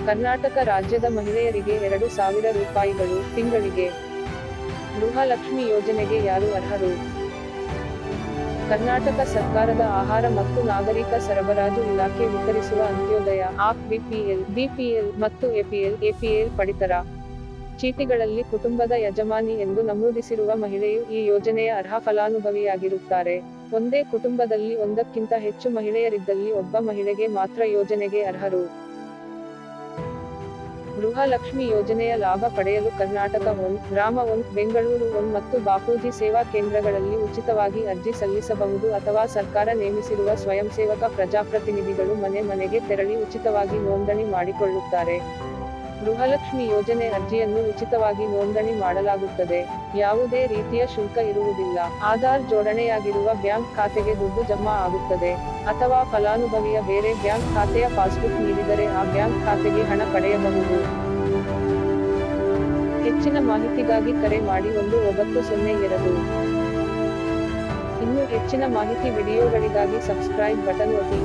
ಕರ್ನಾಟಕ ರಾಜ್ಯದ ಮಹಿಳೆಯರಿಗೆ 2,000 ರೂಪಾಯಿಗಳು ತಿಂಗಳಿಗೆ. ಗೃಹಲಕ್ಷ್ಮಿ ಯೋಜನೆಗೆ ಯಾರು ಅರ್ಹರು? ಕರ್ನಾಟಕ ಸರ್ಕಾರದ ಆಹಾರ ಮತ್ತು ನಾಗರಿಕ ಸರಬರಾಜು ಇಲಾಖೆ ವಿತರಿಸುವ ಅಂತ್ಯೋದಯ, ಬಿಪಿಎಲ್ ಮತ್ತು ಎಪಿಎಲ್ ಪಡಿತರ ಚೀಟಿಗಳಲ್ಲಿ ಕುಟುಂಬದ ಯಜಮಾನಿ ಎಂದು ನಮೂದಿಸಿರುವ ಮಹಿಳೆಯು ಈ ಯೋಜನೆಯ ಅರ್ಹ ಫಲಾನುಭವಿಯಾಗಿರುತ್ತಾರೆ. ಒಂದೇ ಕುಟುಂಬದಲ್ಲಿ ಒಂದಕ್ಕಿಂತ ಹೆಚ್ಚು ಮಹಿಳೆಯರಿದ್ದಲ್ಲಿ ಒಬ್ಬ ಮಹಿಳೆಗೆ ಮಾತ್ರ ಯೋಜನೆಗೆ ಅರ್ಹರು. ಗೃಹಲಕ್ಷ್ಮಿ ಯೋಜನೆಯ ಲಾಭ ಪಡೆಯಲು ಕರ್ನಾಟಕ 1, ಗ್ರಾಮ 1, ಬೆಂಗಳೂರು 1 ಮತ್ತು ಬಾಪೂಜಿ ಸೇವಾ ಕೇಂದ್ರಗಳಲ್ಲಿ ಉಚಿತವಾಗಿ ಅರ್ಜಿ ಸಲ್ಲಿಸಬಹುದು ಅಥವಾ ಸರ್ಕಾರ ನೇಮಿಸಿರುವ ಸ್ವಯಂಸೇವಕ ಪ್ರಜಾಪ್ರತಿನಿಧಿಗಳು ಮನೆ ಮನೆಗೆ ತೆರಳಿ ಉಚಿತವಾಗಿ ನೋಂದಣಿ ಮಾಡಿಕೊಳ್ಳುತ್ತಾರೆ. ಗೃಹಲಕ್ಷ್ಮಿ ಯೋಜನೆ ಅರ್ಜಿಯನ್ನು ಉಚಿತವಾಗಿ ನೋಂದಣಿ ಮಾಡಲಾಗುತ್ತದೆ. ಯಾವುದೇ ರೀತಿಯ ಶುಲ್ಕ ಇರುವುದಿಲ್ಲ. ಆಧಾರ್ ಜೋಡಣೆಯಾಗಿರುವ ಬ್ಯಾಂಕ್ ಖಾತೆಗೆ ದುಡ್ಡು ಜಮಾ ಆಗುತ್ತದೆ. ಅಥವಾ ಫಲಾನುಭವಿಯ ಬೇರೆ ಬ್ಯಾಂಕ್ ಖಾತೆಯ ಪಾಸ್ಬುಕ್ ನೀಡಿದರೆ ಆ ಬ್ಯಾಂಕ್ ಖಾತೆಗೆ ಹಣ ಪಡೆಯಬಹುದು. ಹೆಚ್ಚಿನ ಮಾಹಿತಿಗಾಗಿ ಕರೆ ಮಾಡಿ 1902. ಇನ್ನೂ ಹೆಚ್ಚಿನ ಮಾಹಿತಿ ವಿಡಿಯೋಗಳಿಗಾಗಿ ಸಬ್ಸ್ಕ್ರೈಬ್ ಬಟನ್ ಒತ್ತಿ.